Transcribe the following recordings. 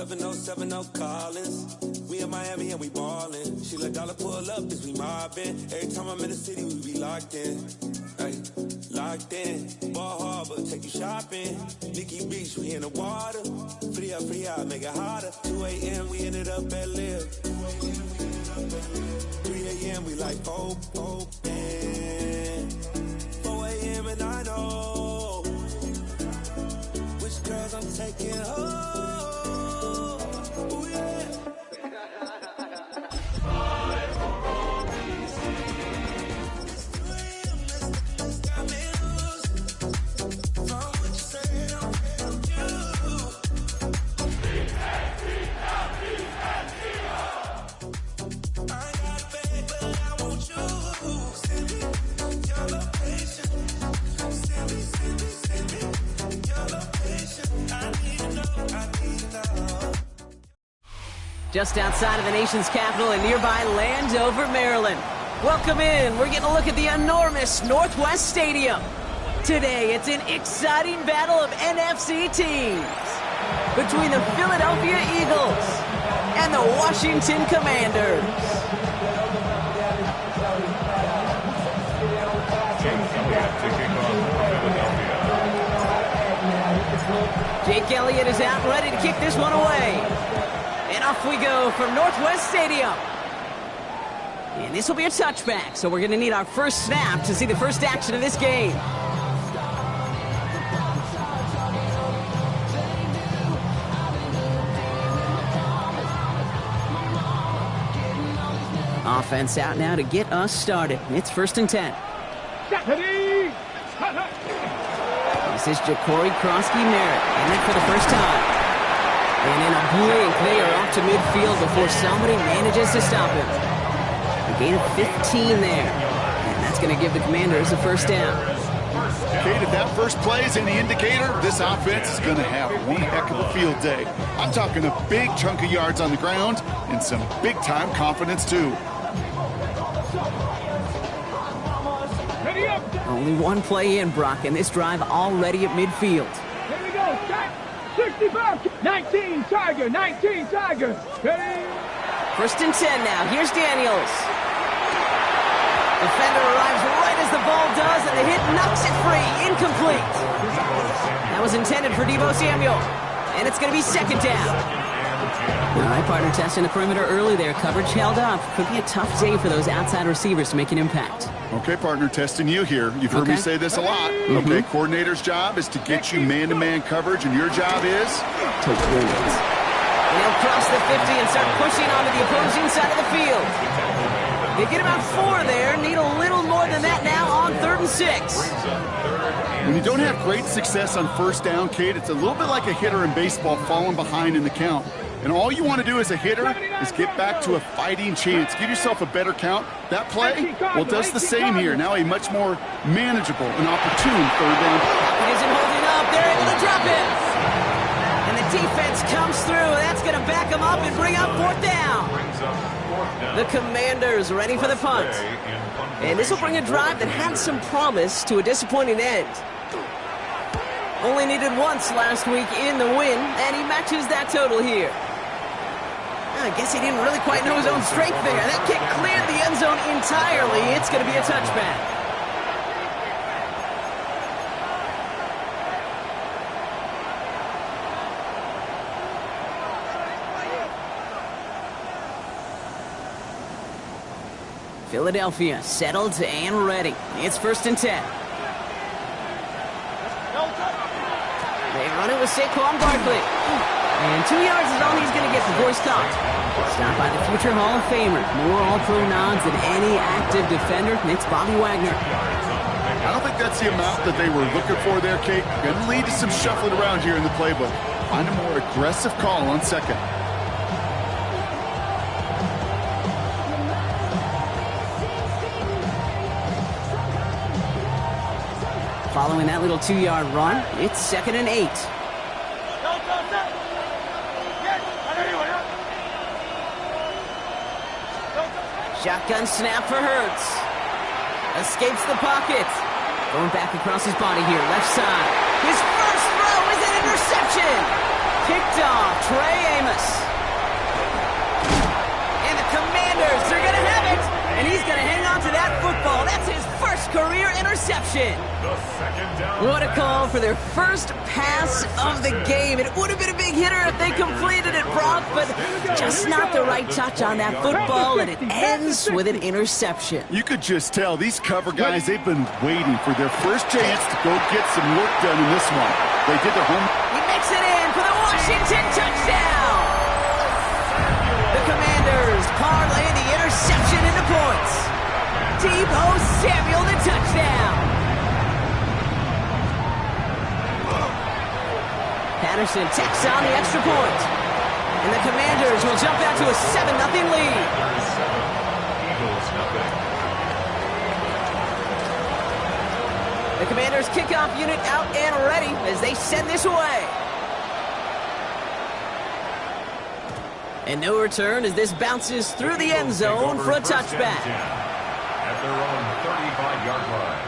707 Collins. We in Miami and we ballin'. She let dollar pull up as we mobbin'. Every time I'm in the city, we be locked in. Ay, locked in. Ball Harbor, take you shopping. Nikki Beach, we in the water. Free up, make it harder. 2 a.m., we ended up at Live. 3 a.m., we like open. 4 a.m. and I know which girls I'm taking home. Just outside of the nation's capital in nearby Landover, Maryland. Welcome in. We're getting a look at the enormous Northwest Stadium. Today, it's an exciting battle of NFC teams between the Philadelphia Eagles and the Washington Commanders. Jake Elliott is out ready to kick this one away. And off we go from Northwest Stadium. And this will be a touchback, so we're going to need our first snap to see the first action of this game. Offense out now to get us started. It's 1st and 10. This is Ja'Cory Krosky-Merritt, and it for the first time. And in a blink, they are off to midfield before somebody manages to stop him. A gain of 15 there. And that's going to give the Commanders a first down. Kate, if that first play is any indicator, this offense is going to have one heck of a field day. I'm talking a big chunk of yards on the ground and some big-time confidence, too. Only one play in, Brock, and this drive already at midfield. Here we go, start. 65, 19 Tiger, 19 Tiger. Ready? 1st and 10 now. Here's Daniels. Defender arrives right as the ball does, and the hit knocks it free. Incomplete. That was intended for Deebo Samuel, and it's going to be 2nd down. All right, partner, testing the perimeter early there. Coverage held up. Could be a tough day for those outside receivers to make an impact. Okay, partner, testing you here. You've heard me say this a lot. Okay, coordinator's job is to get you man-to-man coverage, and your job is to win it. And they'll cross the 50 and start pushing onto the opposing side of the field. They get about 4 there. Need a little more than that now on 3rd and 6. When you don't have great success on 1st down, Kate, it's a little bit like a hitter in baseball falling behind in the count. And all you want to do as a hitter is get back to a fighting chance. Give yourself a better count. That play, well, does the same here. Now a much more manageable and opportune 3rd down. It isn't holding up. They're able to drop it. And the defense comes through. That's going to back them up and bring up 4th down. The Commanders ready for the punt. And this will bring a drive that had some promise to a disappointing end. Only needed once last week in the win, and he matches that total here. I guess he didn't really quite know his own strength there. That kick cleared the end zone entirely. It's going to be a touchback. Philadelphia settled and ready. It's 1st and 10. They run it with Saquon Barkley. And 2 yards is all he's going to get before he's caught. Stopped by the future Hall of Famer. More All-Pro nods than any active defender. It's Bobby Wagner. I don't think that's the amount that they were looking for there, Kate. Going to lead to some shuffling around here in the playbook. Find a more aggressive call on 2nd. Following that little 2-yard run, it's 2nd and 8. Shotgun snap for Hurts. Escapes the pocket. Going back across his body here, left side. His first throw is an interception. kicked off. Trey Amos. And the Commanders, they're going to have it. And he's going to hang on to that football. That's his first career interception. What a call for their first pass of the game. It would have been a big hitter if they completed it, Brock, but just not the right touch on that football, and it ends with an interception. You could just tell these cover guys, they've been waiting for their first chance to go get some work done in this one. They did their home. He makes it in for the Washington touchdown. The Commanders parlay the interception into points. Deebo Samuel, the touchdown. Patterson takes on the extra point. And the Commanders will jump out to a 7-0 lead. The Commanders kickoff unit out and ready as they send this away. And no return as this bounces through the end zone for a touchback. At their own 35-yard line.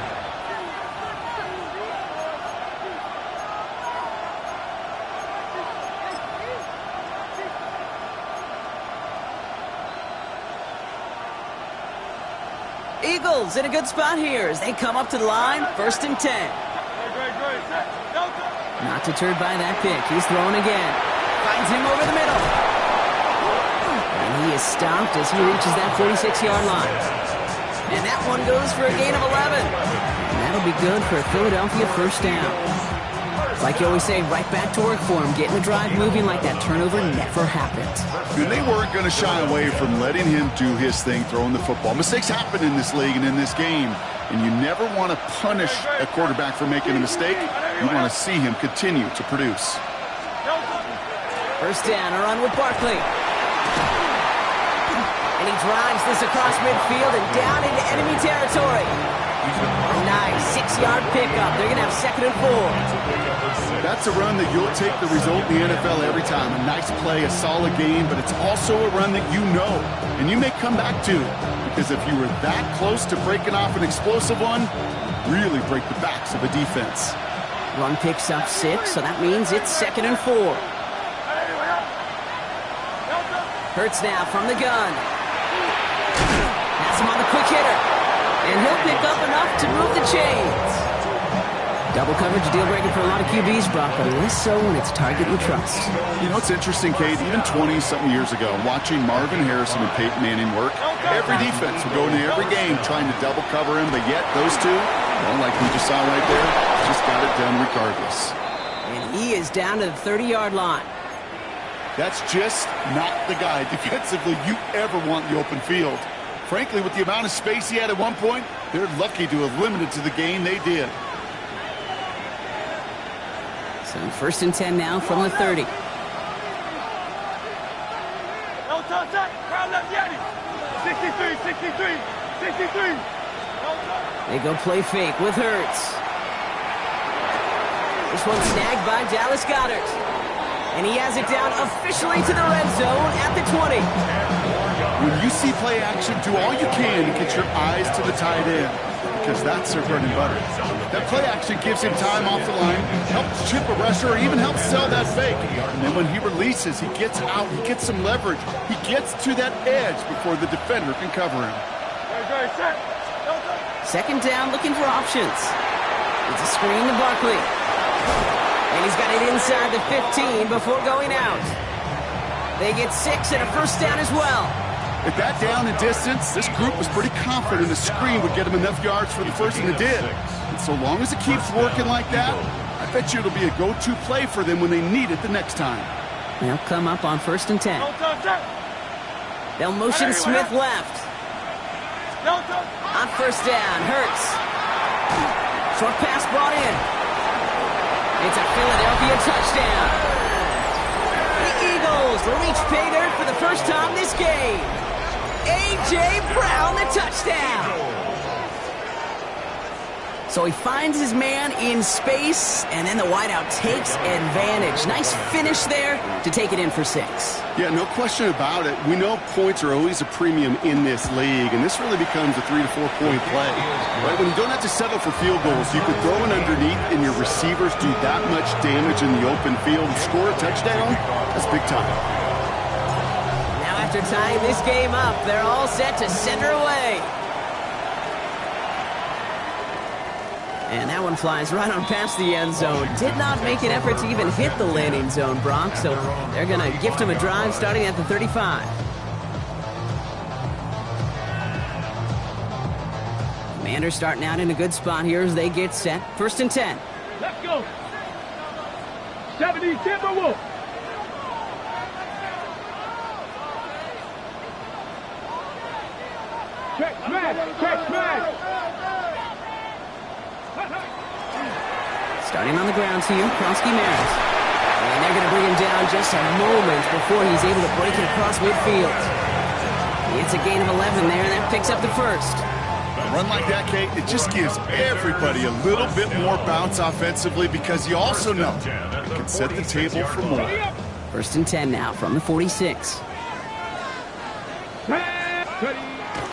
Eagles in a good spot here as they come up to the line, 1st and 10. Not deterred by that pick. He's throwing again. Finds him over the middle. And he is stopped as he reaches that 46-yard line. And that one goes for a gain of 11. And that'll be good for a Philadelphia first down. Like you always say, right back to work for him. Getting the drive moving like that turnover never happened. And they weren't going to shy away from letting him do his thing, throwing the football. Mistakes happen in this league and in this game. And you never want to punish a quarterback for making a mistake. You want to see him continue to produce. First down, a run with Barkley. And he drives this across midfield and down into enemy territory. Nice 6-yard pickup. They're going to have 2nd and 4. That's a run that you'll take the result in the NFL every time. A nice play, a solid game, but it's also a run that you know and you may come back to. Because if you were that close to breaking off an explosive one, really break the backs of a defense. Run picks up 6, so that means it's 2nd and 4. Hurts now from the gun. That's him on the quick hitter. And he'll pick up enough to move the chains. Double coverage deal breaker for a lot of QBs, Brock, but less so when it's target you trust. You know, it's interesting, Kate, even 20-something years ago, watching Marvin Harrison and Peyton Manning work, every defense would go into every game trying to double cover him, but yet those two, well, like we just saw right there, just got it done regardless. And he is down to the 30-yard line. That's just not the guy defensively you ever want in the open field. Frankly, with the amount of space he had at one point, they're lucky to have limited to the game they did. So 1st and 10 now from the 30. They go play fake with Hurts. This one's snagged by Dallas Goedert. And he has it down officially to the red zone at the 20. When you see play action, do all you can to get your eyes to the tight end, because that's their bread and butter. That play action gives him time off the line, helps chip a rusher, or even helps sell that fake. And then when he releases, he gets out, he gets some leverage. He gets to that edge before the defender can cover him. 2nd down, looking for options. It's a screen to Barkley. And he's got it inside the 15 before going out. They get 6 and a first down as well. At that down and distance, this group was pretty confident the screen would get them enough yards for the first, and it did. And so long as it keeps working like that, I bet you it'll be a go-to play for them when they need it the next time. They'll come up on 1st and 10. They'll motion Smith left. On 1st down, Hurts. Short pass brought in. It's a Philadelphia touchdown. The Eagles reach pay dirt for the first time this game. A.J. Brown, the touchdown. So he finds his man in space, and then the wideout takes advantage. Nice finish there to take it in for 6. Yeah, no question about it. We know points are always a premium in this league, and this really becomes a 3 to 4 point play. Right? When you don't have to settle for field goals, you could throw it underneath, and your receivers do that much damage in the open field and score a touchdown. That's big time. Now after tying this game up, they're all set to send her away. And that one flies right on past the end zone. Did not make an effort to even hit the landing zone, Brock. So they're going to gift him a drive starting at the 35. Commanders starting out in a good spot here as they get set. 1st and 10. Let's go. 70 Timberwolves. Check smash. Starting on the ground here, Kronsky Maris. And they're going to bring him down just a moment before he's able to break it across midfield. It's a gain of 11 there, and that picks up the 1st. A run like that, Kate, it just gives everybody a little bit more bounce offensively because you also know it can set the table for more. 1st and 10 now from the 46.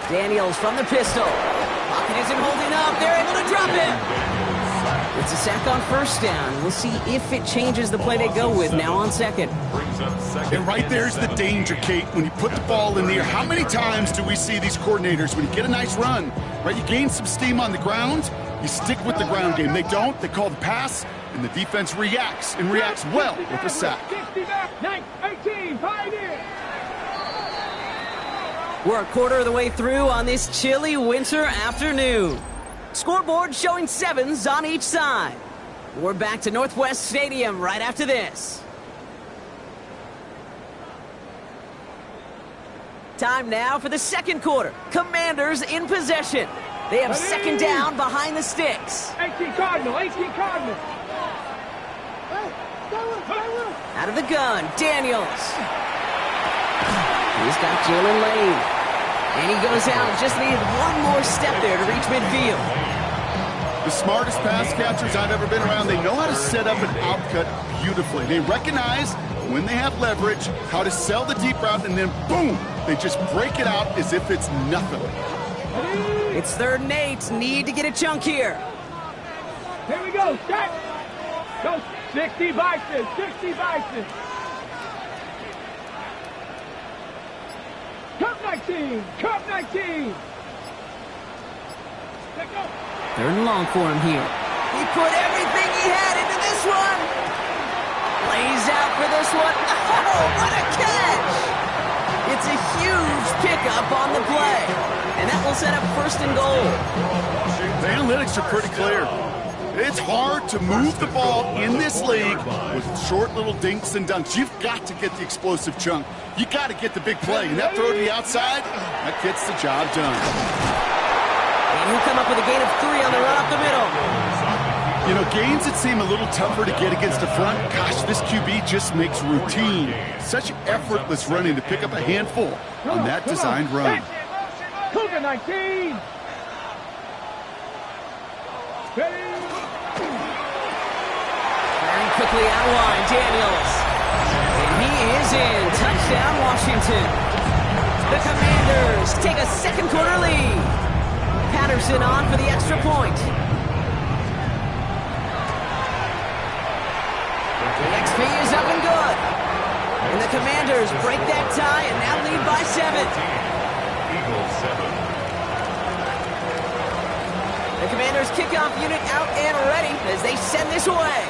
Daniels from the pistol. Lockett isn't holding up. They're able to drop it. It's a sack on 1st down. We'll see if it changes the play they go with now on 2nd. And right there's the danger, Kate. When you put the ball in the air, how many times do we see these coordinators, when you get a nice run, right, you gain some steam on the ground, you stick with the ground game. They don't. They call the pass, and the defense reacts, and reacts well with a sack. 18, Pioneer. We're a quarter of the way through on this chilly winter afternoon. Scoreboard showing 7s on each side. We're back to Northwest Stadium right after this. Time now for the 2nd quarter. Commanders in possession. They have 2nd down behind the sticks. 18 Cardinal. Out of the gun, Daniels. He's got Jalen Lane. And he goes out, just needed one more step there to reach midfield. The smartest pass catchers I've ever been around, they know how to set up an outcut beautifully. They recognize when they have leverage, how to sell the deep route, and then boom, they just break it out as if it's nothing. It's 3rd and 8, need to get a chunk here. Here we go, set. Go 60 Bison. Cup 19. 3rd and long for him here. He put everything he had into this one. Lays out for this one. Oh, what a catch! It's a huge pickup on the play. And that will set up 1st and goal. The analytics are pretty clear. It's hard to move the ball in this league with short little dinks and dunks. You've got to get the explosive chunk. You got to get the big play. And that throw to the outside, that gets the job done. And he'll come up with a gain of 3 on the run up the middle. You know, gains that seem a little tougher to get against the front, gosh, this QB just makes routine. Such effortless running to pick up a handful on that designed run. Cougar 19. Very quickly out wide, Daniels. And he is in. Touchdown, Washington. The Commanders take a 2nd quarter lead. Patterson on for the extra point. The XP is up and good. And the Commanders break that tie and now lead by 7. Eagles 7. The Commanders kickoff unit out and ready as they send this away.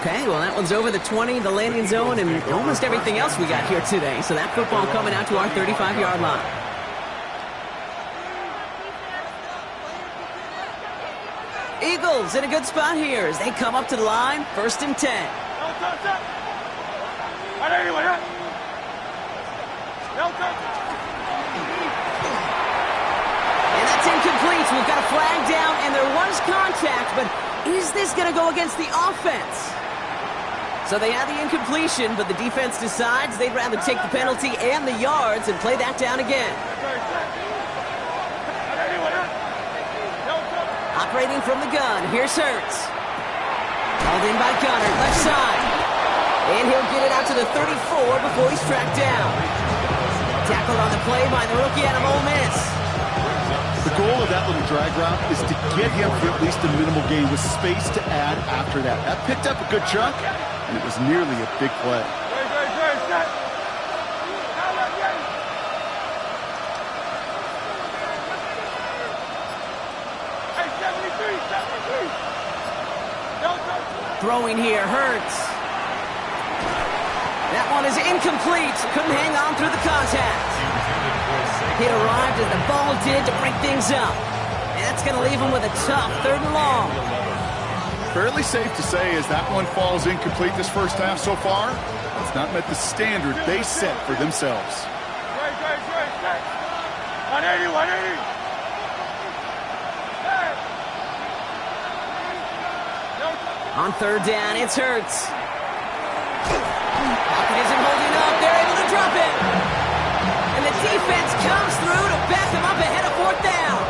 Okay, well, that one's over the 20, the landing zone, and almost everything else we got here today. So that football coming out to our 35-yard line. Eagles in a good spot here as they come up to the line, 1st and 10. And that's incomplete. We've got a flag down, and there was contact, but is this going to go against the offense? So they had the incompletion, but the defense decides they'd rather take the penalty and the yards and play that down again. Separating from the gun. Here's Hurts. Hauled in by Gunner, left side. And he'll get it out to the 34 before he's tracked down. Tackled on the play by the rookie out of Ole Miss. The goal of that little drag route is to get him for at least a minimal gain with space to add after that. That picked up a good chunk, and it was nearly a big play. Throwing here, Hurts. That one is incomplete. Couldn't hang on through the contact. He arrived as the ball did to break things up. And that's going to leave him with a tough 3rd and long. Fairly safe to say as that one falls incomplete this first half so far, it's not met the standard they set for themselves. 180, 180. On 3rd down, it's Hurts. Pocket isn't holding up. They're able to drop it. And the defense comes through to back them up ahead of 4th down.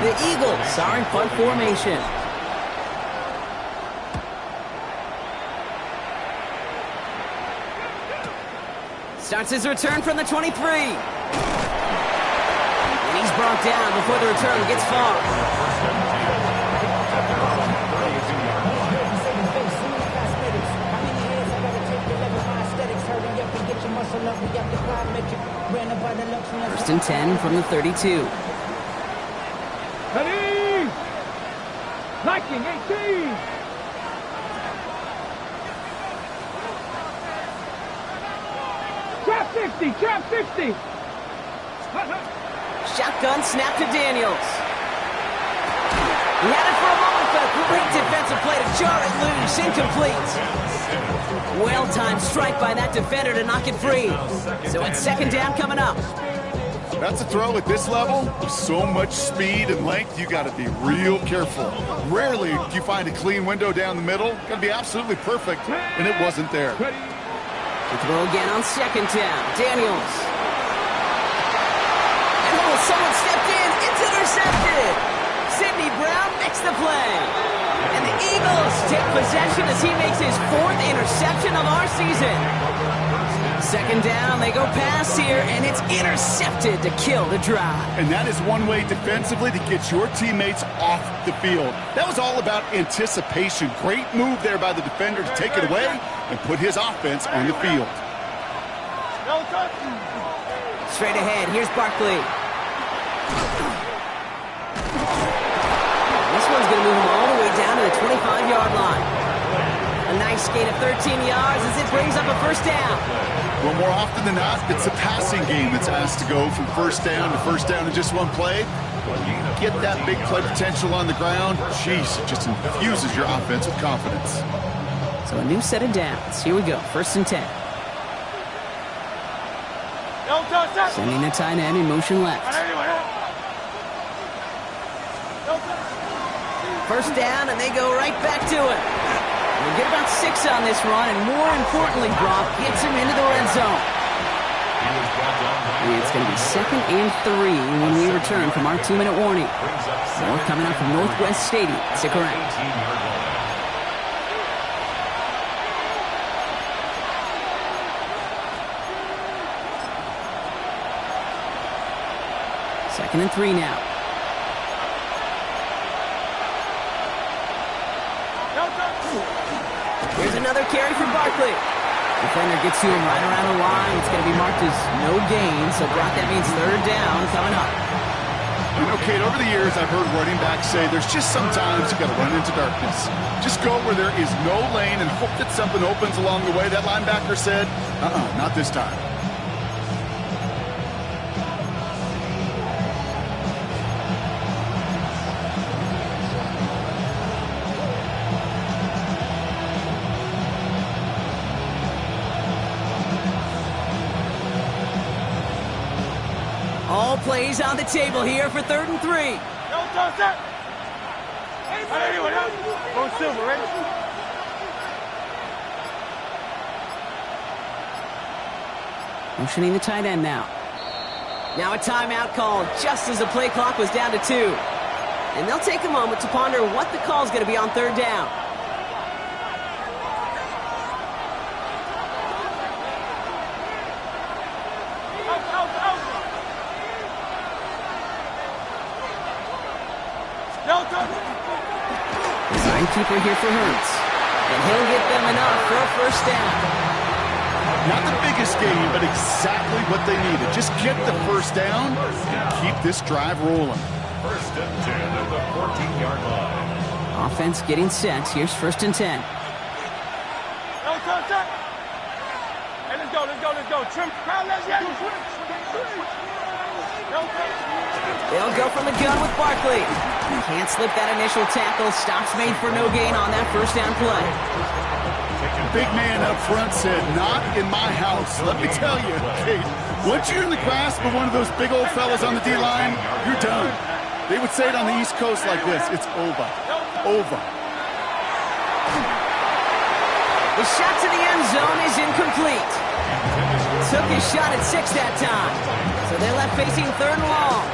The Eagles are in punt formation. Starts his return from the 23. And he's brought down before the return gets far. First and 10 from the 32. Ready! Liking 18! Trap 60! Trap 60! Shotgun snap to Daniels. He had it for a moment, but a great defensive play to jar it loose. Incomplete. Well-timed strike by that defender to knock it free. So it's 2nd down coming up. That's a throw at this level. With so much speed and length, you got to be real careful. Rarely do you find a clean window down the middle. Got to be absolutely perfect, and it wasn't there. The throw again on 2nd down. Daniels. And someone stepped in. It's intercepted. Sidney Brown makes the play. And the Eagles take possession as he makes his 4th interception of our season. 2nd down, they go pass here, and it's intercepted to kill the drive. And that is one way defensively to get your teammates off the field. That was all about anticipation. Great move there by the defender to take it away and put his offense on the field. Straight ahead, here's Barkley. This one's going to move him all the way down to the 25-yard line. A nice gain of 13 yards as it brings up a 1st down. Well, more often than not, it's a passing game that's asked to go from 1st down to 1st down in just one play. Get that big play potential on the ground. Jeez, it just infuses your offense with confidence. So a new set of downs. Here we go, 1st and 10. Sending the tight end in motion left. 1st down, and they go right back to it. We'll get about 6 on this run, and more importantly, Brock gets him into the red zone. And it's going to be 2nd and 3 when we return from our 2-minute warning. More coming up from Northwest Stadium. Stick around. Second and 3 now. Here's another carry for Barkley. Defender gets to him right around the line. It's going to be marked as no gain. So, Brock, that means 3rd down coming up. You know, Kate, over the years, I've heard running backs say there's just sometimes you got to run into darkness. Just go where there is no lane and hope that something opens along the way. That linebacker said, not this time. All plays on the table here for 3rd and 3. Go Silver, ready? Motioning the tight end now. Now a timeout called just as the play clock was down to 2. and they'll take a moment to ponder what the call is going to be on third down. Keeper here for Hurts, and he'll get them enough for a first down. Not the biggest gain, but exactly what they needed. Just get the first down and keep this drive rolling. First and 10 at the 14-yard line. Offense getting set. Here's first and 10. Hey, let's go. Trim, crowd, let's get They'll go from the gun with Barkley. Can't slip that initial tackle. Stops made for no gain on that first down play. Big man up front said, not in my house. Let me tell you, Kate, once you're in the grasp of one of those big old fellas on the D-line, you're done. They would say it on the East Coast like this, it's over. Over. The shot to the end zone is incomplete. Took his shot at 6 that time. So they're left facing third and long.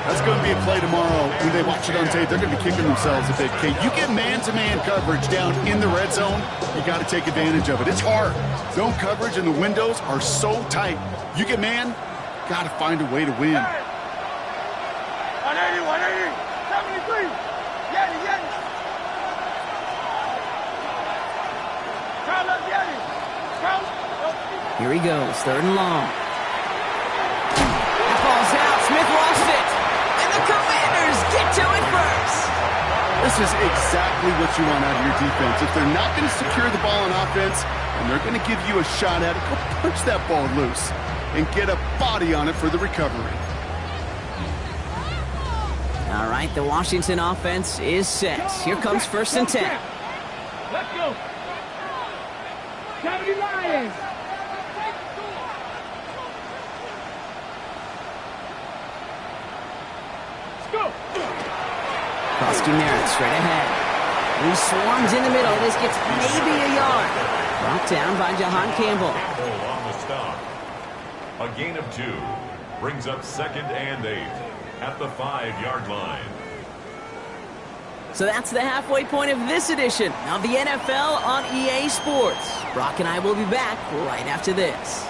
That's going to be a play tomorrow. When they watch it on tape, they're going to be kicking themselves a bit. Kate, you get man-to-man coverage down in the red zone, you got to take advantage of it. It's hard. Zone coverage and the windows are so tight. You get man, got to find a way to win. 180, 73. Yeti. Crowd, Yeti. Here he goes, third and long. That ball's out. Smith lost it. And the Commanders get to it first. This is exactly what you want out of your defense. If they're not going to secure the ball on offense, and they're going to give you a shot at it, go punch that ball loose and get a body on it for the recovery. All right, the Washington offense is set. Here comes first and 10. Let's go. 70 Lions. Let's go. Costumere straight ahead. He swarms in the middle. This gets maybe a yard. Brought down by Jahan Campbell. Campbell on the stop. A gain of 2 brings up second and 8 at the 5-yard line. So that's the halfway point of this edition of the NFL on EA Sports. Brock and I will be back right after this.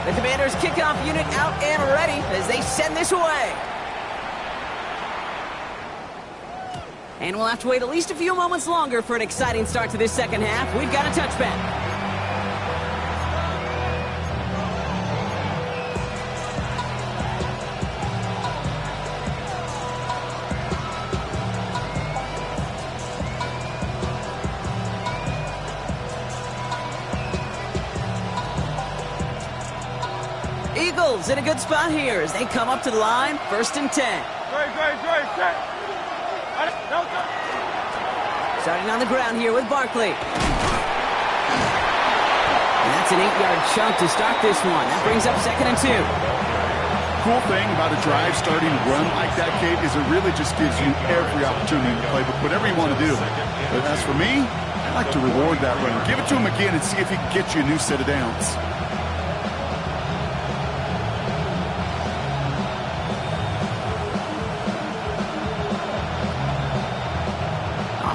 The Commanders' kickoff unit out and ready as they send this away. And we'll have to wait at least a few moments longer for an exciting start to this second half. We've got a touchback. Eagles in a good spot here as they come up to the line, first and 10. Great, set. Starting on the ground here with Barkley. And that's an 8-yard chunk to start this one. That brings up second and 2. Cool thing about a drive starting run like that, Kate, is it really just gives you every opportunity to play whatever you want to do. But as for me, I like to reward that run. Give it to him again and see if he can get you a new set of downs.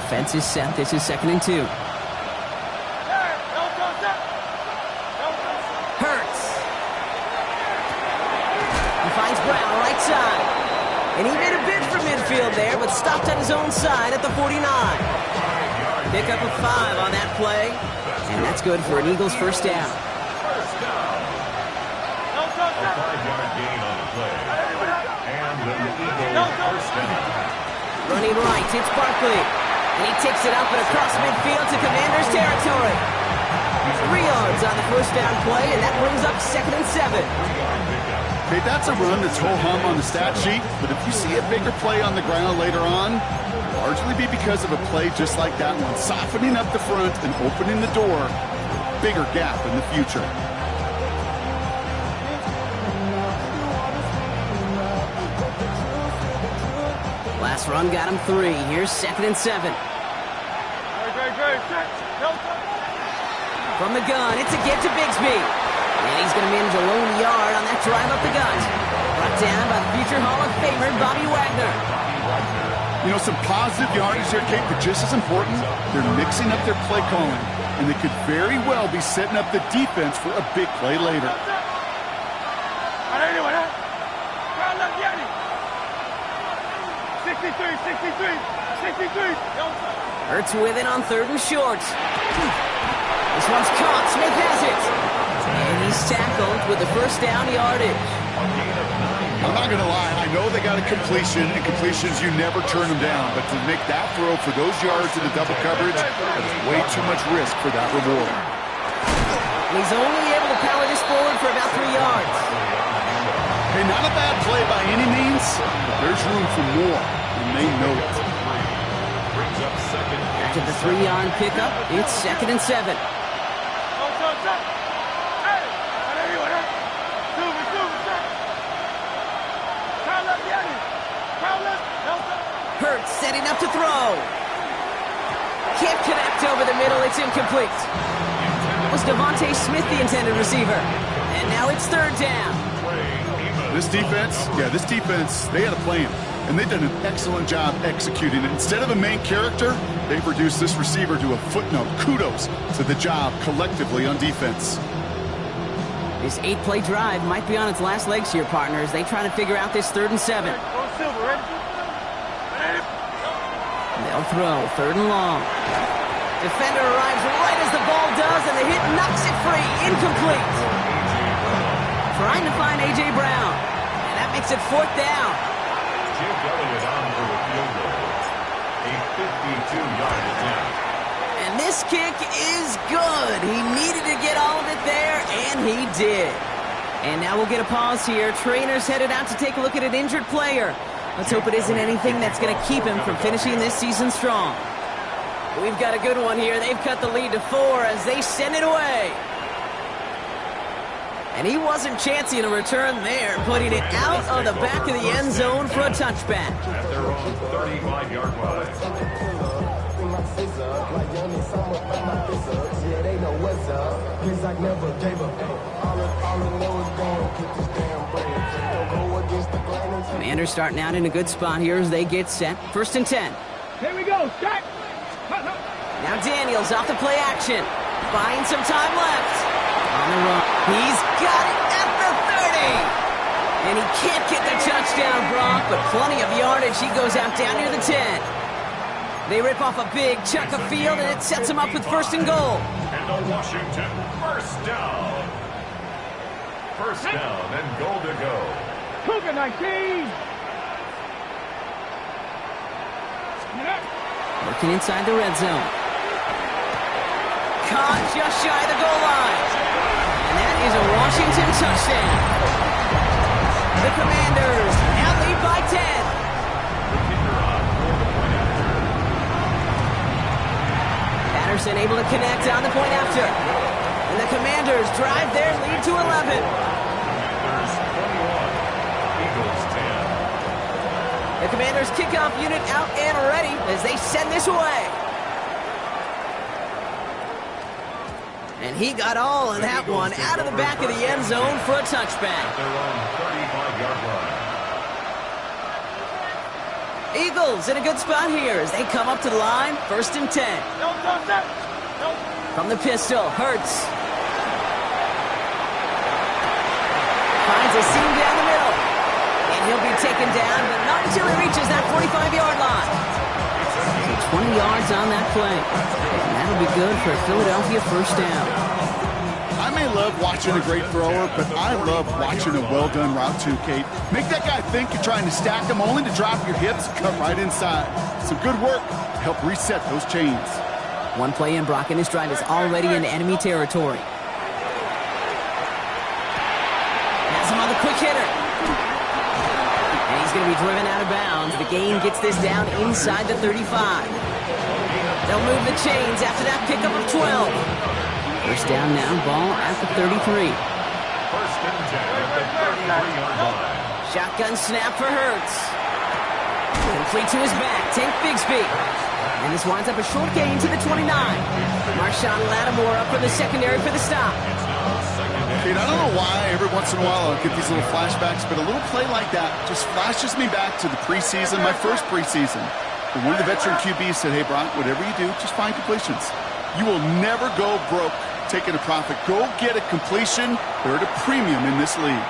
Offense is set. This is second and 2. Hurts. He finds Brown right side. And he made a bid for midfield there, but stopped on his own side at the 49. Pick up a 5 on that play. And that's good for an Eagles first down. A 5-yard gain on the play. And the Eagles first down. Running right, it's Barkley. And he takes it up and across midfield to Commanders territory. 3 yards on the first down play, and that brings up second and 7. Okay, that's a run that's ho-hum on the stat sheet, but if you see a bigger play on the ground later on, it'll largely be because of a play just like that one, softening up the front and opening the door, bigger gap in the future. Last run got him 3. Here's second and 7. Great. From the gun, it's a get to Bigsby. And he's going to manage a lone yard on that drive up the gut. Brought down by the future Hall of Famer, Bobby Wagner. You know, some positive yardage there, Kate, but just as important, they're mixing up their play calling. And they could very well be setting up the defense for a big play later. 63. Hurts with it on 3rd and short. This one's caught. Smith has it. And he's tackled with the first down yardage. I'm not going to lie. I know they got a completion, and completions, you never turn them down. But to make that throw for those yards in the double coverage, that's way too much risk for that reward. He's only able to power this forward for about 3 yards. Hey, not a bad play by any means. There's room for more, and they know it. After the 3-yard pickup, it's 2nd and 7. Hurts setting up to throw. Can't connect over the middle. It's incomplete. It was Devontae Smith, the intended receiver. And now it's 3rd down. This defense, they had a plan. And they've done an excellent job executing it. Instead of a main character, they've reduced this receiver to a footnote. Kudos to the job collectively on defense. This 8-play drive might be on its last legs here, partners. They try to figure out this 3rd and 7. They'll throw 3rd and long. Defender arrives right as the ball does, and the hit knocks it free. Incomplete. Trying to find A.J. Brown. And that makes it 4th down. Jake Elliott on for the field goal. A 52-yard attempt. And this kick is good. He needed to get all of it there, and he did. And now we'll get a pause here. Trainer's headed out to take a look at an injured player. Let's hope it isn't anything that's going to keep him from finishing this season strong. We've got a good one here. They've cut the lead to 4 as they send it away. And he wasn't chancing a return there, putting it out of the back of the end zone for a touchback. At their own 35-yard line. Commanders starting out in a good spot here as they get set. 1st and 10. Here we go, Jack. Now Daniels off the play action. Finds some time left. On the run. He's got it at the 30. And he can't get the touchdown, Brock, but plenty of yardage. He goes out down near the 10. They rip off a big chunk of field, and it sets him up with 1st and goal. And the Washington 1st down. 1st down and goal to go. Cougar 19. Working inside the red zone. Caught just shy of the goal line. And that is a Washington touchdown. The Commanders now lead by 10. Patterson able to connect on the point after. And the Commanders drive their lead to 11. Commanders 21, Eagles 10. The Commanders kickoff unit out and ready as they send this away. And he got all of that one out of the back of the end zone for a touchback. Their own 35-yard line. Eagles in a good spot here as they come up to the line. 1st and 10. From the pistol, Hurts. Finds a seam down the middle. And he'll be taken down, but not until he reaches that 45-yard line. So 20 yards on that play. And that'll be good for a Philadelphia 1st down. I may love watching a great thrower, but I love watching a well-done route too, Kate. Make that guy think you're trying to stack him only to drop your hips, cut right inside. Some good work to help reset those chains. One play in, Brock, and this drive is already into enemy territory. Has him on the quick hitter. And he's going to be driven out of bounds. The gain gets this down inside the 35. They'll move the chains after that pickup of 12. 1st down now, ball at the 33. 1st and 10 at the 33-yard line. Shotgun snap for Hurts. Complete to his back. Tank Bigsby. And this winds up a short gain to the 29. Marshawn Lattimore up from the secondary for the stop. Kate, I don't know why every once in a while I'll get these little flashbacks, but a little play like that just flashes me back to the preseason, my first preseason. And one of the veteran QBs said, hey, Brock, whatever you do, just find completions. You will never go broke taking a profit. Go get a completion. They're at a premium in this league.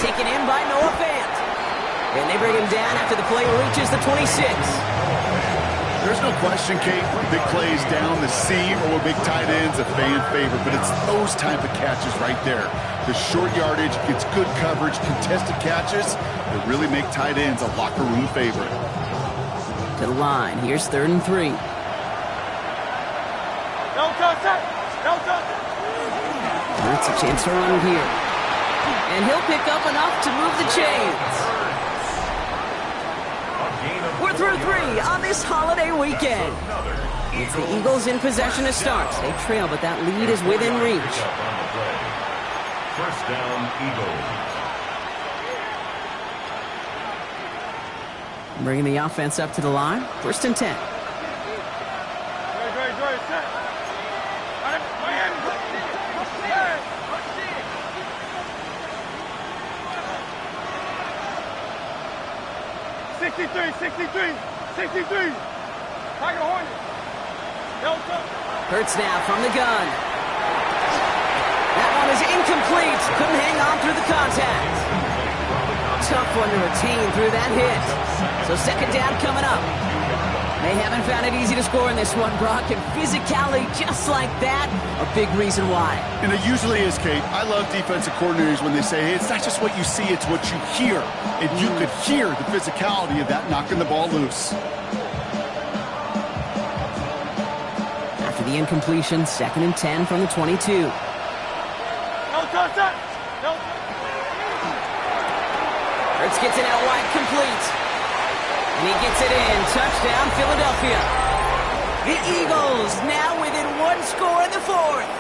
Taken in by Noah Fant. And they bring him down after the play reaches the 26. There's no question, Kate, big plays down the seam or big tight ends, a fan favorite, but it's those type of catches right there. The short yardage, gets good coverage, contested catches that really make tight ends a locker room favorite. To the line, here's 3rd and 3. That's a chance to run here. And he'll pick up enough to move the chains. We're through 3 on this holiday weekend. It's the Eagles in possession to start. They trail, but that lead is within reach. First down, Eagles. Bringing the offense up to the line. 1st and 10. Hurts now from the gun. That one is incomplete. Couldn't hang on through the contact. Tough one to retain through that hit. So 2nd down coming up. They haven't found it easy to score in this one, Brock, and physicality just like that, a big reason why. And it usually is, Kate. I love defensive coordinators when they say, hey, it's not just what you see, it's what you hear. And you could hear the physicality of that knocking the ball loose. After the incompletion, 2nd and 10 from the 22. Hurts gets it out wide, complete. And he gets it in. Touchdown, Philadelphia. The Eagles now within 1 score in the 4th.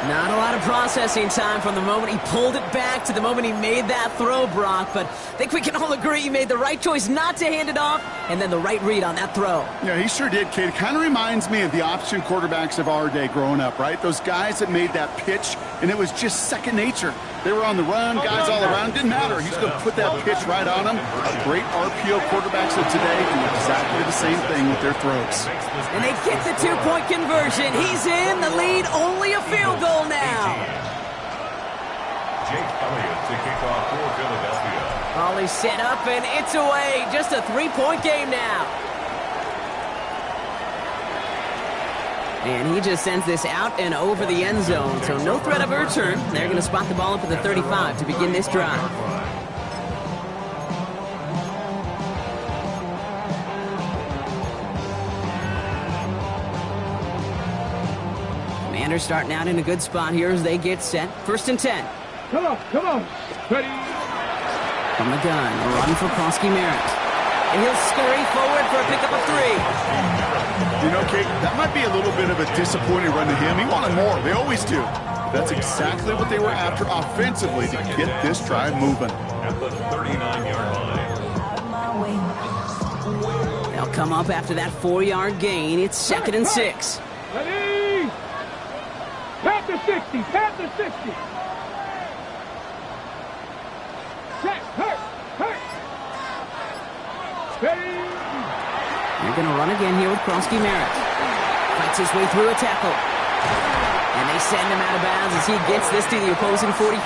Not a lot of processing time from the moment he pulled it back to the moment he made that throw, Brock. But I think we can all agree he made the right choice not to hand it off, and then the right read on that throw. Yeah, he sure did, Kate. It kind of reminds me of the option quarterbacks of our day growing up, right? Those guys that made that pitch, and it was just second nature. They were on the run, guys all around. Didn't matter. He's going to put that pitch right on them. Great RPO quarterbacks of today do exactly the same thing with their throws. And they get the 2-point conversion. He's in. The lead only a field goal now. Jake Elliott to kick off for Philadelphia. Ollie set up, and it's away. Just a 3-point game now. And he just sends this out and over the end zone, so no threat of a return. They're going to spot the ball up at the 35 to begin this drive. Commanders starting out in a good spot here as they get set. 1st and 10. Come on. Ready. From the gun, a run for Prosky Merritt. And he'll scurry forward for a pickup of 3. You know, Kate, that might be a little bit of a disappointing run to him. He wanted more. They always do. That's exactly what they were after offensively to get this drive moving. At the 39-yard line. They'll come up after that 4-yard gain. It's 2nd and 6. Ready. Pat the 60. Check. Hurt. Ready. They're going to run again here with Prosky Merritt. Fights his way through a tackle. And they send him out of bounds as he gets this to the opposing 45.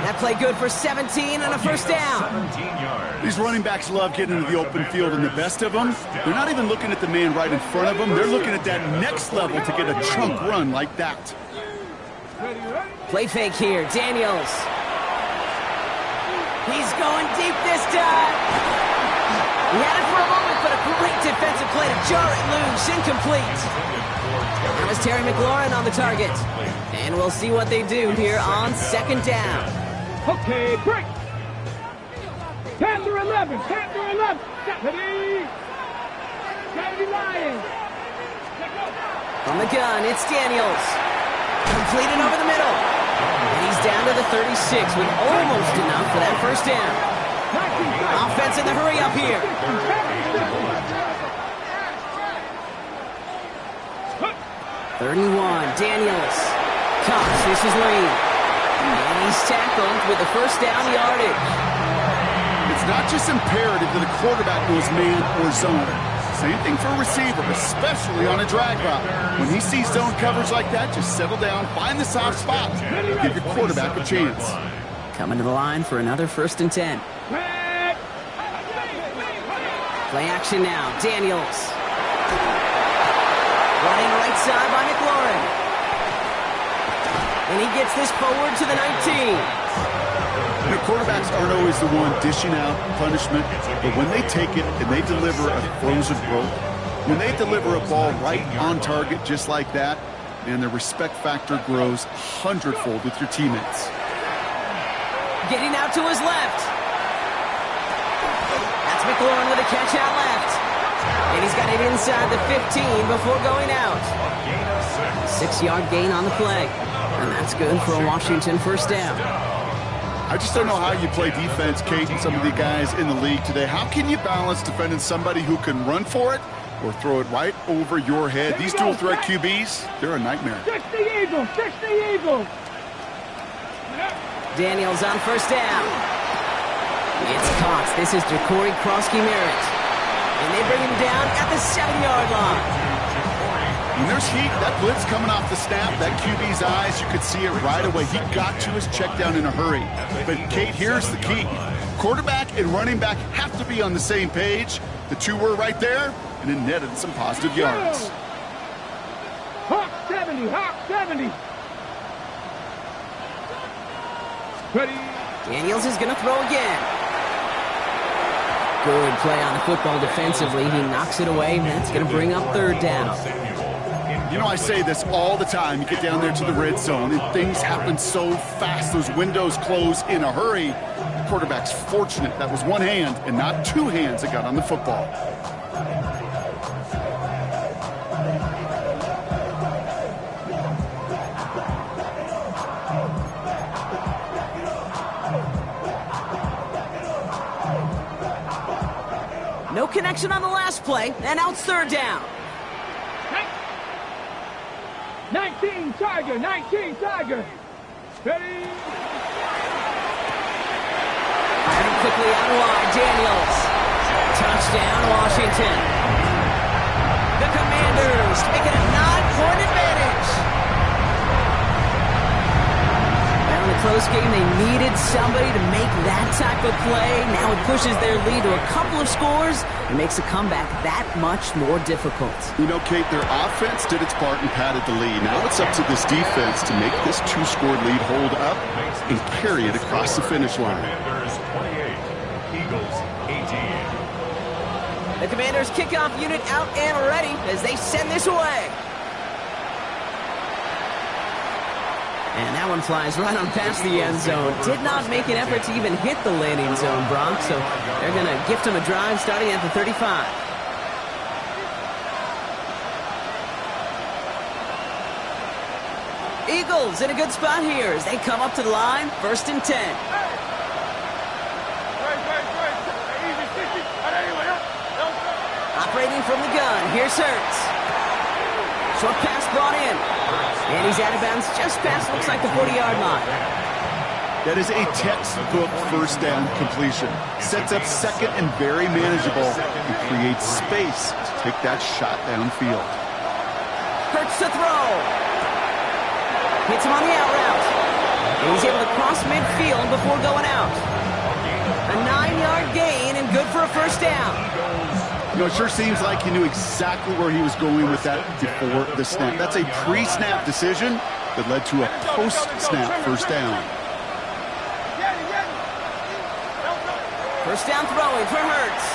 That play good for 17 and a 1st down. 17 yards. These running backs love getting into the open field, and the best of them, they're not even looking at the man right in front of them. They're looking at that next level to get a chunk run like that. Play fake here. Daniels. He's going deep this time. He had it for a moment, but a great defensive play to jar it loose. Incomplete. That was Terry McLaurin on the target. And we'll see what they do here on 2nd down. Okay, break. Panther 11. Ready. Lions. From the gun, it's Daniels. Completed over the middle. And he's down to the 36 with almost enough for that 1st down. Offense in the hurry up here. 31, Daniels. Cox, this is Lane. And he's tackled with the first down yardage. It's not just imperative that a quarterback knows man or zone. Same thing for a receiver, especially on a drag route. When he sees zone coverage like that, just settle down, find the soft spot, give your quarterback a chance. Coming to the line for another 1st and 10. Play action now, Daniels. Running right side by McLaurin. And he gets this forward to the 19. You know, quarterbacks aren't always the one dishing out punishment, but when they take it and they deliver a frozen growth, when they deliver a ball right on target just like that, and the respect factor grows 100-fold with your teammates. Getting out to his left. That's McLaurin with a catch out left. And he's got it inside the 15 before going out. 6-yard gain on the play. And that's good for a Washington 1st down. I just don't know how you play defense, Kate, and some of the guys in the league today. How can you balance defending somebody who can run for it or throw it right over your head? These dual threat QBs, they're a nightmare. 60 Eagles, 60 Eagles. Daniels on 1st down. It's Cox. This is Jacory Krosky-Merritt. And they bring him down at the 7-yard line. When there's heat, that blitz coming off the snap, that QB's eyes, you could see it right away. He got to his check down in a hurry. But, Kate, here's the key. Quarterback and running back have to be on the same page. The two were right there, and it netted some positive yards. Hawk 70, Hawk 70. Ready. Daniels is going to throw again. Good play on the football defensively. He knocks it away. That's going to bring up 3rd down. You know, I say this all the time. You get down there to the red zone, and things happen so fast. Those windows close in a hurry. The quarterback's fortunate. That was one hand and not 2 hands that got on the football. No connection on the last play, and now it's 3rd down. 19 Tiger, 19 Tiger. Ready. Firing quickly out wide, Daniels. Touchdown, Washington. The Commanders taking a 9-point advantage. In the close game, they needed somebody to make that type of play. Now it pushes their lead to a couple of scores and makes a comeback that much more difficult. You know, Kate, their offense did its part and padded the lead. Now it's up to this defense to make this 2-score lead hold up and carry it across the finish line. Commanders 28, Eagles 18. The Commanders kickoff unit out and ready as they send this away. And that one flies right on past the end zone. Did not make an effort to even hit the landing zone, Bronx. So they're going to gift him a drive starting at the 35. Eagles in a good spot here as they come up to the line. 1st and 10. Operating from the gun. Here's Hurts. Short pass brought in. And he's out of bounds just past, looks like the 40-yard line. That is a textbook 1st down completion. Sets up 2nd and very manageable and creates space to take that shot downfield. Hurts to throw. Hits him on the out route. And he's able to cross midfield before going out. A 9-yard gain and good for a 1st down. You know, it sure seems like he knew exactly where he was going with that before the snap. That's a pre-snap decision that led to a post-snap 1st down. 1st down throwing for Hurts.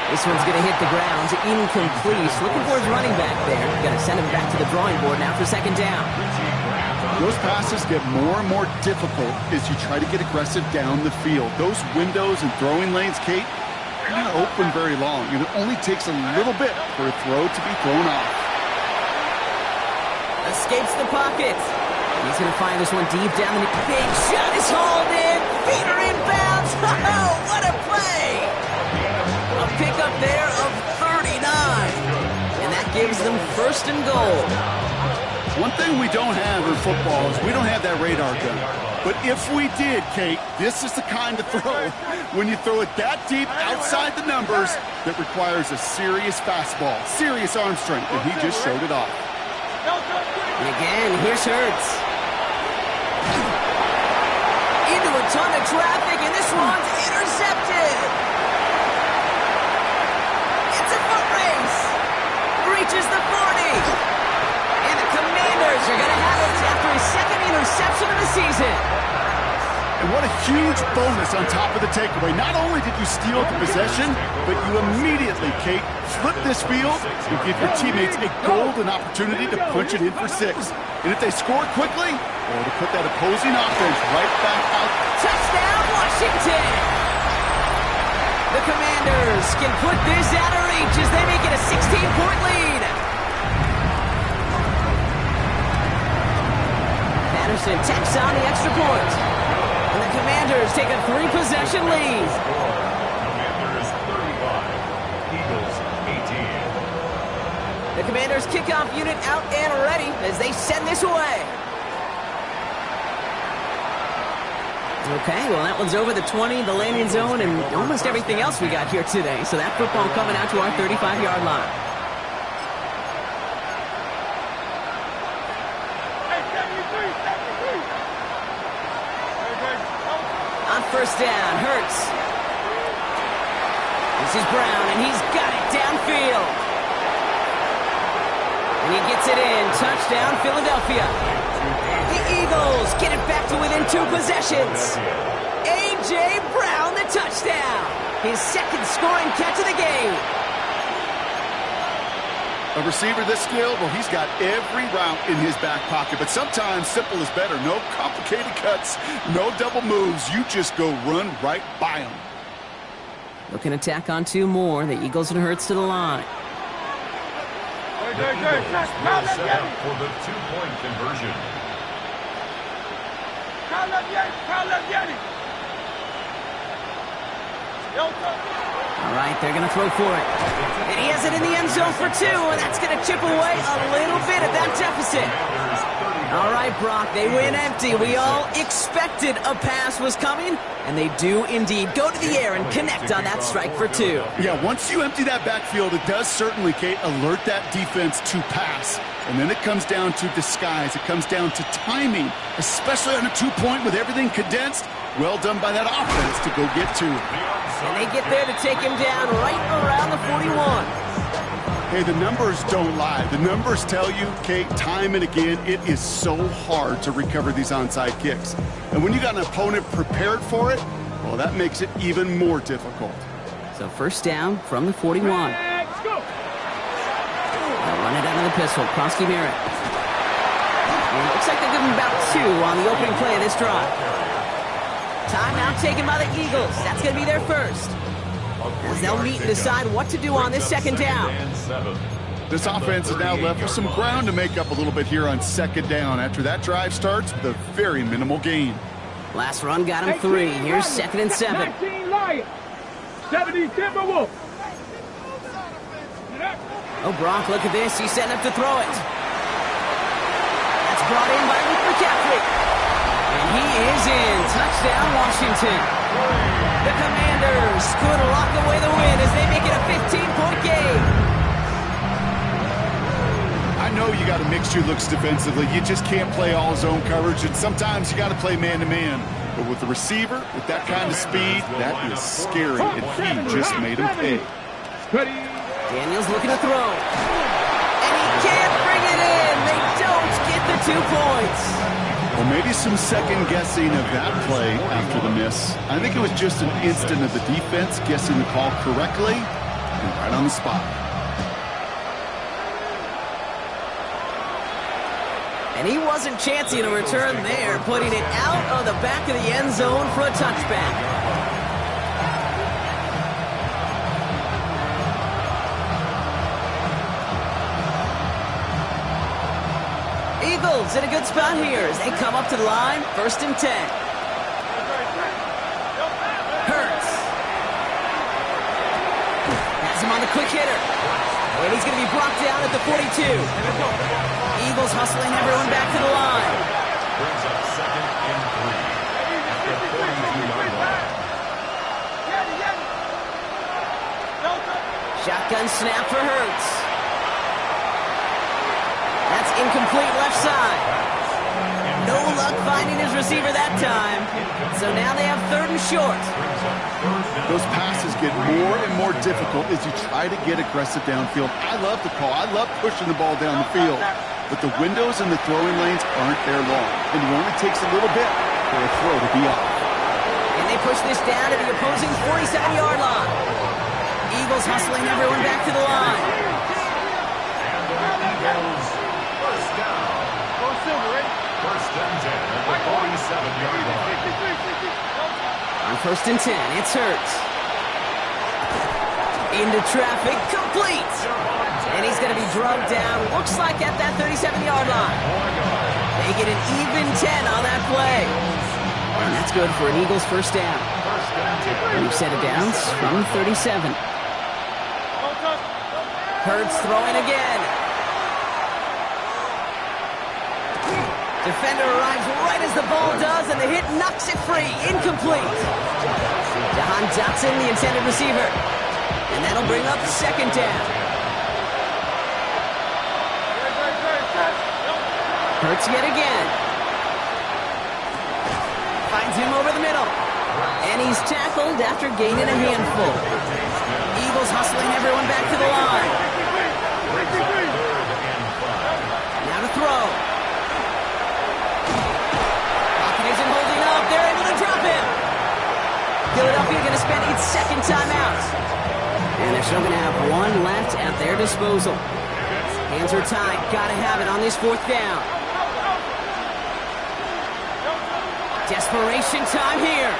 This one's going to hit the ground. Incomplete. Looking for his running back there. Going to send him back to the drawing board now for 2nd down. Those passes get more and more difficult as you try to get aggressive down the field. Those windows and throwing lanes, Kate, they're not open very long. It only takes a little bit for a throw to be thrown off. Escapes the pocket. He's going to find this one deep down the big shot is hauled in. Feet are inbounds. What a play! A pickup there of 39. And that gives them first and goal. One thing we don't have in football is we don't have that radar gun. But if we did, Kate, this is the kind of throw, when you throw it that deep outside the numbers, that requires a serious fastball, serious arm strength, and he just showed it off. And again, here's Hurts. Into a ton of traffic, and this one's intercepted. It's a foot race. Reaches the 40. And the Commanders are going to have it after his second interception of the season. And what a huge bonus on top of the takeaway. Not only did you steal the possession, but you immediately, Kate, flip this field and give your teammates a golden opportunity to punch it in for 6. And if they score quickly, or to put that opposing offense right back out. Touchdown, Washington! The Commanders can put this out of reach as they make it a 16-point lead. Patterson tacks on the extra point. And the Commanders take a 3-possession lead. Commanders 35, Eagles 18. The Commanders kickoff unit out and ready as they send this away. Okay, well, that one's over the 20, the landing zone, and almost everything else we got here today. So that football coming out to our 35-yard line. On first down, Hurts. This is Brown, and he's got it downfield. And he gets it in. Touchdown, Philadelphia. The Eagles get it back to within 2 possessions. A.J. Brown, the touchdown. His second scoring catch of the game. A receiver this skilled, well, he's got every route in his back pocket. But sometimes simple is better. No complicated cuts, no double moves. You just go run right by them. Looking to tack on 2 more. The Eagles and Hurts to the line. The Eagles will set up for the 2-point conversion. All right, they're going to throw for it. And he has it in the end zone for 2, and that's going to chip away a little bit of that deficit. All right, Brock, they win empty. We all expected a pass was coming, and they do indeed go to the air and connect on that strike for 2. Yeah, once you empty that backfield, it does certainly, Kate, alert that defense to pass. And then it comes down to disguise. It comes down to timing, especially on a 2-point with everything condensed. Well done by that offense to go get 2. And they get there to take him down right around the 41. Hey, the numbers don't lie. The numbers tell you, Kate, time and again, it is so hard to recover these onside kicks. And when you got an opponent prepared for it, well, that makes it even more difficult. So first down from the 41. Let's go. They'll run it out of the pistol. Krosky Merritt. And it looks like they're giving about 2 on the opening play of this drive. Timeout taken by the Eagles. That's going to be their first. As they'll meet and decide what to do on this second down. This offense is now left with some ground to make up a little bit here on second down after that drive starts with a very minimal gain. Last run got him 3. Here's second and 7. 19 Lions. 70 Timberwolves. Oh, Brock, look at this. He's setting up to throw it. That's brought in by Luke McCaffrey. And he is in. Touchdown, Washington. The Commanders could lock away the win as they make it a 15-point game. I know you got to mix your looks defensively. You just can't play all zone coverage, and sometimes you got to play man-to-man. But with the receiver, with that kind of speed, that is scary, and he just made him pay. Daniels looking to throw. And he can't bring it in. They don't get the 2 points. Well, maybe some second-guessing of that play after the miss. I think it was just an instant of the defense guessing the call correctly and right on the spot. And he wasn't chancing a return there, putting it out of the back of the end zone for a touchback. Eagles in a good spot here as they come up to the line, 1st and 10. on the quick hitter. And he's going to be brought down at the 42. Eagles hustling everyone back to the line. Brings up second and 3 at the 42-yard line. Shotgun snap for Hurts. That's incomplete left side. No luck finding his receiver that time. So now they have 3rd and short. Those passes get more and more difficult as you try to get aggressive downfield. I love the call. I love pushing the ball down the field. But the windows in the throwing lanes aren't there long. And it only takes a little bit for a throw to be off. And they push this down to the opposing 47-yard line. Eagles hustling everyone back to the line. And the Eagles first down. First and 10 at the 47-yard line. On 1st and 10, it's Hurts. Into traffic, complete. And he's going to be drugged down, looks like at that 37-yard line. They get an even 10 on that play. And that's good for an Eagles first down. We've set it down from 37. Hurts throwing again. Defender arrives right as the ball does, and the hit knocks it free. Incomplete. Jahan Dotson, the intended receiver. And that'll bring up 2nd down. Hurts yet again. Finds him over the middle. And he's tackled after gaining a handful. Eagles hustling everyone back to the line. Now to throw. They're able to drop him. Philadelphia going to spend its 2nd timeout. And they're still going to have 1 left at their disposal. Hands are tied. Got to have it on this 4th down. Desperation time here.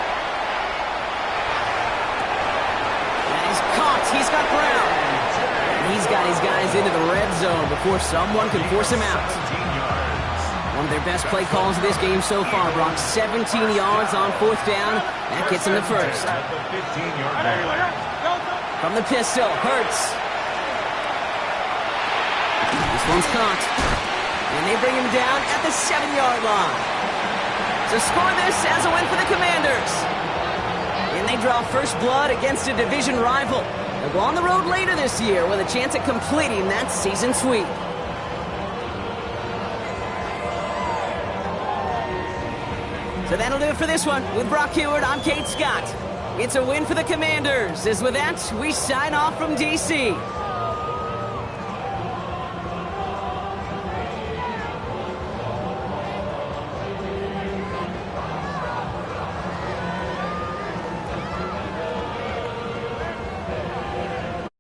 That is caught. He's got Brown. And he's got his guys into the red zone before someone can force him out. One of their best play calls of this game so far. Brock 17 yards on 4th down. That gets him to 1st. From the pistol, Hurts. This one's caught. And they bring him down at the 7-yard line. So score this as a win for the Commanders. And they draw first blood against a division rival. They'll go on the road later this year with a chance at completing that season sweep. So that'll do it for this one. With Brock Huard, I'm Kate Scott. It's a win for the Commanders. As with that, we sign off from D.C.